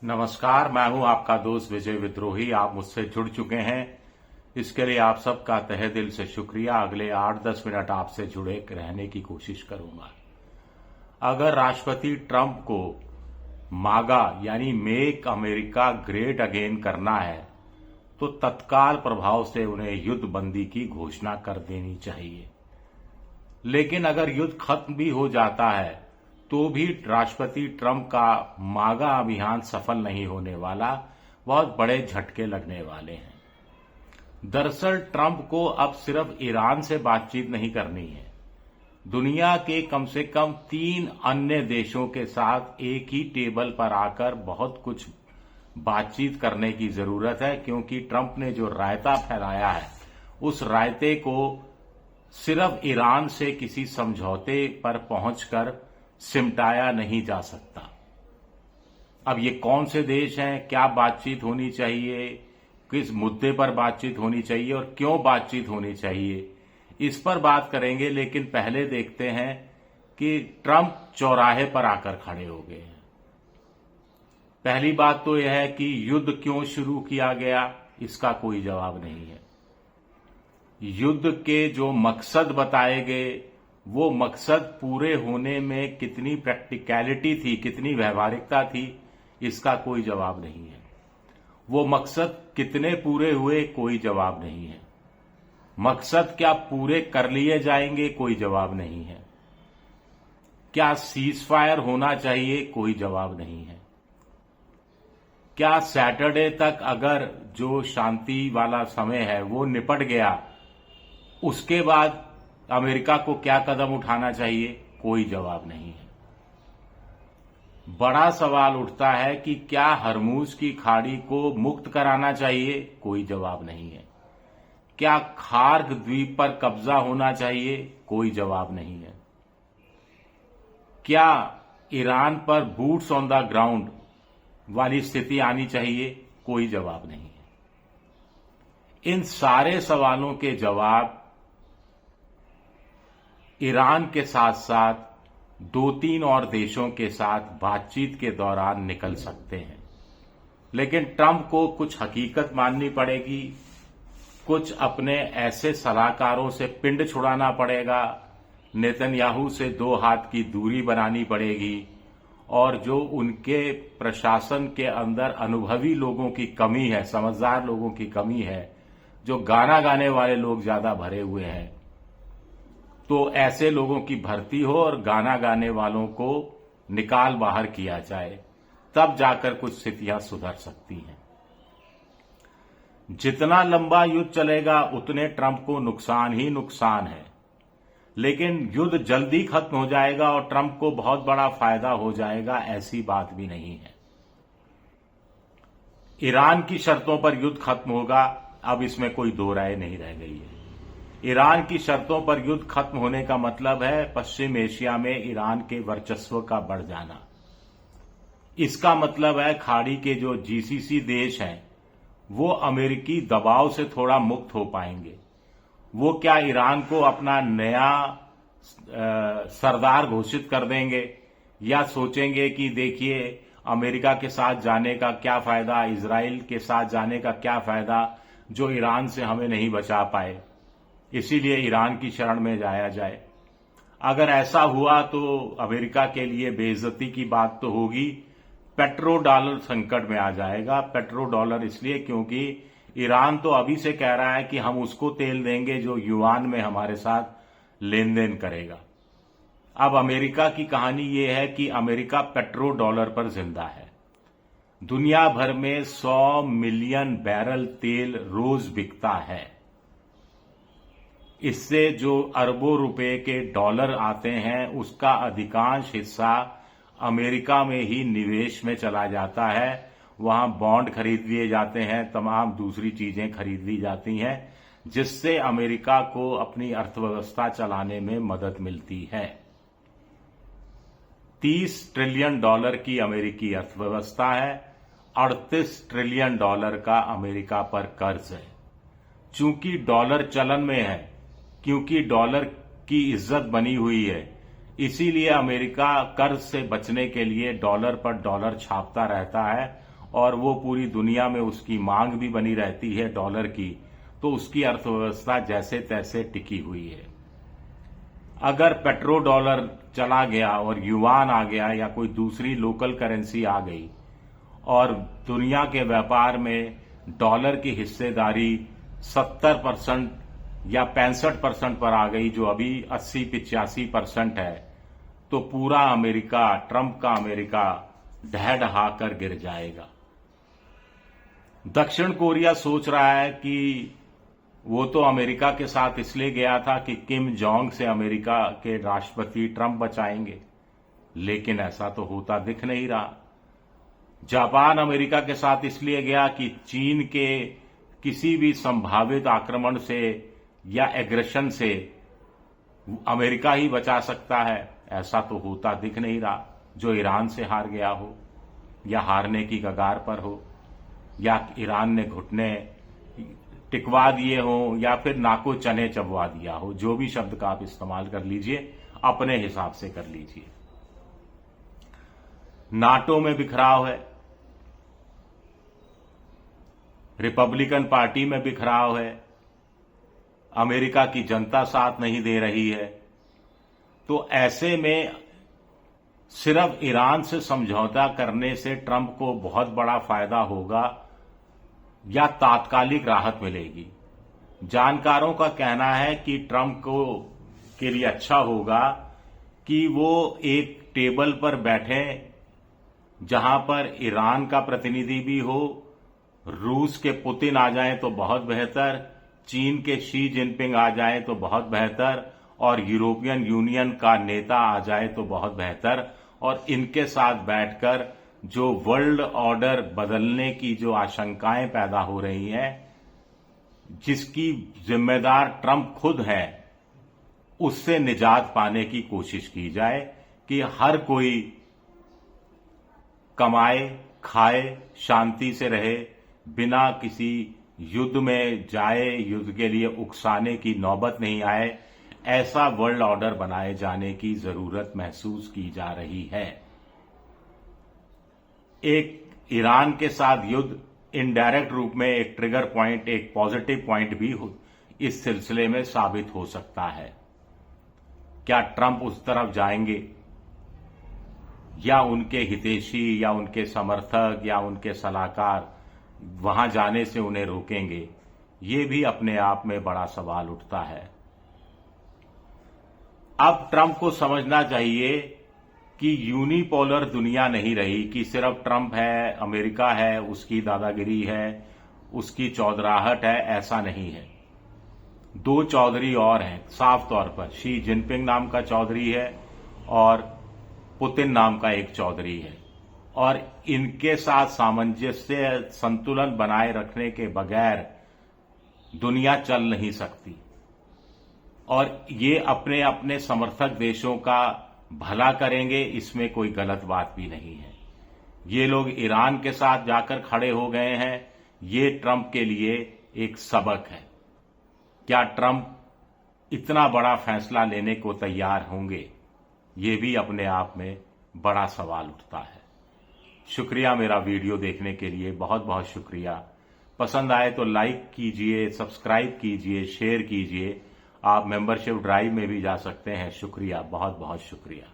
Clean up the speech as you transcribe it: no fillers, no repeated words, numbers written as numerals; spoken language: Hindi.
नमस्कार, मैं हूं आपका दोस्त विजय विद्रोही। आप मुझसे जुड़ चुके हैं, इसके लिए आप सबका तहे दिल से शुक्रिया। अगले 8-10 मिनट आपसे जुड़े रहने की कोशिश करूंगा। अगर राष्ट्रपति ट्रंप को मागा यानी मेक अमेरिका ग्रेट अगेन करना है तो तत्काल प्रभाव से उन्हें युद्ध बंदी की घोषणा कर देनी चाहिए। लेकिन अगर युद्ध खत्म भी हो जाता है तो भी राष्ट्रपति ट्रंप का मागा अभियान सफल नहीं होने वाला, बहुत बड़े झटके लगने वाले हैं। दरअसल ट्रंप को अब सिर्फ ईरान से बातचीत नहीं करनी है, दुनिया के कम से कम 3 अन्य देशों के साथ एक ही टेबल पर आकर बहुत कुछ बातचीत करने की जरूरत है, क्योंकि ट्रंप ने जो रायता फैलाया है उस रायते को सिर्फ ईरान से किसी समझौते पर पहुंचकर सिमटाया नहीं जा सकता। अब ये कौन से देश हैं, क्या बातचीत होनी चाहिए, किस मुद्दे पर बातचीत होनी चाहिए और क्यों बातचीत होनी चाहिए, इस पर बात करेंगे। लेकिन पहले देखते हैं कि ट्रंप चौराहे पर आकर खड़े हो गए हैं। पहली बात तो यह है कि युद्ध क्यों शुरू किया गया, इसका कोई जवाब नहीं है। युद्ध के जो मकसद बताए गए वो मकसद पूरे होने में कितनी प्रैक्टिकलिटी थी, कितनी व्यवहारिकता थी, इसका कोई जवाब नहीं है। वो मकसद कितने पूरे हुए, कोई जवाब नहीं है। मकसद क्या पूरे कर लिए जाएंगे, कोई जवाब नहीं है। क्या सीज फायर होना चाहिए, कोई जवाब नहीं है। क्या सैटरडे तक अगर जो शांति वाला समय है वो निपट गया, उसके बाद अमेरिका को क्या कदम उठाना चाहिए, कोई जवाब नहीं है। बड़ा सवाल उठता है कि क्या हरमुज की खाड़ी को मुक्त कराना चाहिए, कोई जवाब नहीं है। क्या खार्ग द्वीप पर कब्जा होना चाहिए, कोई जवाब नहीं है। क्या ईरान पर बूट्स ऑन द ग्राउंड वाली स्थिति आनी चाहिए, कोई जवाब नहीं है। इन सारे सवालों के जवाब ईरान के साथ साथ 2-3 और देशों के साथ बातचीत के दौरान निकल सकते हैं। लेकिन ट्रंप को कुछ हकीकत माननी पड़ेगी, कुछ अपने ऐसे सलाहकारों से पिंड छुड़ाना पड़ेगा, नेतन्याहू से 2 हाथ की दूरी बनानी पड़ेगी, और जो उनके प्रशासन के अंदर अनुभवी लोगों की कमी है, समझदार लोगों की कमी है, जो गाना गाने वाले लोग ज्यादा भरे हुए हैं, तो ऐसे लोगों की भर्ती हो और गाना गाने वालों को निकाल बाहर किया जाए, तब जाकर कुछ स्थितियां सुधर सकती हैं। जितना लंबा युद्ध चलेगा उतने ट्रंप को नुकसान ही नुकसान है। लेकिन युद्ध जल्दी खत्म हो जाएगा और ट्रंप को बहुत बड़ा फायदा हो जाएगा, ऐसी बात भी नहीं है। ईरान की शर्तों पर युद्ध खत्म होगा, अब इसमें कोई दो राय नहीं रह गई है। ईरान की शर्तों पर युद्ध खत्म होने का मतलब है पश्चिम एशिया में ईरान के वर्चस्व का बढ़ जाना। इसका मतलब है खाड़ी के जो जीसीसी देश हैं वो अमेरिकी दबाव से थोड़ा मुक्त हो पाएंगे। वो क्या ईरान को अपना नया सरदार घोषित कर देंगे, या सोचेंगे कि देखिए अमेरिका के साथ जाने का क्या फायदा, इजराइल के साथ जाने का क्या फायदा, जो ईरान से हमें नहीं बचा पाए, इसीलिए ईरान की शरण में जाया जाए। अगर ऐसा हुआ तो अमेरिका के लिए बेइज्जती की बात तो होगी, पेट्रो डॉलर संकट में आ जाएगा। पेट्रो डॉलर इसलिए क्योंकि ईरान तो अभी से कह रहा है कि हम उसको तेल देंगे जो युआन में हमारे साथ लेन देन करेगा। अब अमेरिका की कहानी ये है कि अमेरिका पेट्रो डॉलर पर जिंदा है। दुनिया भर में 100 मिलियन बैरल तेल रोज बिकता है। इससे जो अरबों रुपए के डॉलर आते हैं उसका अधिकांश हिस्सा अमेरिका में ही निवेश में चला जाता है। वहां बॉन्ड खरीद लिए जाते हैं, तमाम दूसरी चीजें खरीद ली जाती हैं, जिससे अमेरिका को अपनी अर्थव्यवस्था चलाने में मदद मिलती है। 30 ट्रिलियन डॉलर की अमेरिकी अर्थव्यवस्था है, 38 ट्रिलियन डॉलर का अमेरिका पर कर्ज है। चूंकि डॉलर चलन में है, क्योंकि डॉलर की इज्जत बनी हुई है, इसीलिए अमेरिका कर्ज से बचने के लिए डॉलर पर डॉलर छापता रहता है और वो पूरी दुनिया में उसकी मांग भी बनी रहती है डॉलर की, तो उसकी अर्थव्यवस्था जैसे तैसे टिकी हुई है। अगर पेट्रो डॉलर चला गया और युआन आ गया या कोई दूसरी लोकल करेंसी आ गई और दुनिया के व्यापार में डॉलर की हिस्सेदारी 70% या 65% पर आ गई, जो अभी 80-85% है, तो पूरा अमेरिका, ट्रंप का अमेरिका ढह ढहा कर गिर जाएगा। दक्षिण कोरिया सोच रहा है कि वो तो अमेरिका के साथ इसलिए गया था कि किम जोंग से अमेरिका के राष्ट्रपति ट्रंप बचाएंगे, लेकिन ऐसा तो होता दिख नहीं रहा। जापान अमेरिका के साथ इसलिए गया कि चीन के किसी भी संभावित आक्रमण से या एग्रेशन से अमेरिका ही बचा सकता है, ऐसा तो होता दिख नहीं रहा। जो ईरान से हार गया हो या हारने की कगार पर हो, या ईरान ने घुटने टिकवा दिए हो या फिर नाको चने चबवा दिया हो, जो भी शब्द का आप इस्तेमाल कर लीजिए, अपने हिसाब से कर लीजिए। नाटो में बिखराव है, रिपब्लिकन पार्टी में बिखराव है, अमेरिका की जनता साथ नहीं दे रही है। तो ऐसे में सिर्फ ईरान से समझौता करने से ट्रंप को बहुत बड़ा फायदा होगा या तात्कालिक राहत मिलेगी। जानकारों का कहना है कि ट्रंप को के लिए अच्छा होगा कि वो एक टेबल पर बैठे जहां पर ईरान का प्रतिनिधि भी हो, रूस के पुतिन आ जाएं तो बहुत बेहतर, चीन के शी जिनपिंग आ जाएं तो बहुत बेहतर, और यूरोपियन यूनियन का नेता आ जाए तो बहुत बेहतर, और इनके साथ बैठकर जो वर्ल्ड ऑर्डर बदलने की जो आशंकाएं पैदा हो रही हैं, जिसकी जिम्मेदार ट्रंप खुद है, उससे निजात पाने की कोशिश की जाए कि हर कोई कमाए, खाए, शांति से रहे, बिना किसी युद्ध में जाए, युद्ध के लिए उकसाने की नौबत नहीं आए, ऐसा वर्ल्ड ऑर्डर बनाए जाने की जरूरत महसूस की जा रही है। एक ईरान के साथ युद्ध इनडायरेक्ट रूप में एक ट्रिगर पॉइंट, एक पॉजिटिव पॉइंट भी इस सिलसिले में साबित हो सकता है। क्या ट्रंप उस तरफ जाएंगे या उनके हितैषी या उनके समर्थक या उनके सलाहकार वहां जाने से उन्हें रोकेंगे? ये भी अपने आप में बड़ा सवाल उठता है। अब ट्रंप को समझना चाहिए कि यूनिपोलर दुनिया नहीं रही कि सिर्फ ट्रंप है, अमेरिका है, उसकी दादागिरी है, उसकी चौधराहट है, ऐसा नहीं है। दो चौधरी और हैं साफ तौर पर, शी जिनपिंग नाम का चौधरी है और पुतिन नाम का एक चौधरी है, और इनके साथ सामंजस्य, संतुलन बनाए रखने के बगैर दुनिया चल नहीं सकती। और ये अपने अपने समर्थक देशों का भला करेंगे, इसमें कोई गलत बात भी नहीं है। ये लोग ईरान के साथ जाकर खड़े हो गए हैं, ये ट्रंप के लिए एक सबक है। क्या ट्रंप इतना बड़ा फैसला लेने को तैयार होंगे? ये भी अपने आप में बड़ा सवाल उठता है। शुक्रिया मेरा वीडियो देखने के लिए, बहुत बहुत शुक्रिया। पसंद आए तो लाइक कीजिए, सब्सक्राइब कीजिए, शेयर कीजिए। आप मेंबरशिप ड्राइव में भी जा सकते हैं। शुक्रिया, बहुत बहुत शुक्रिया।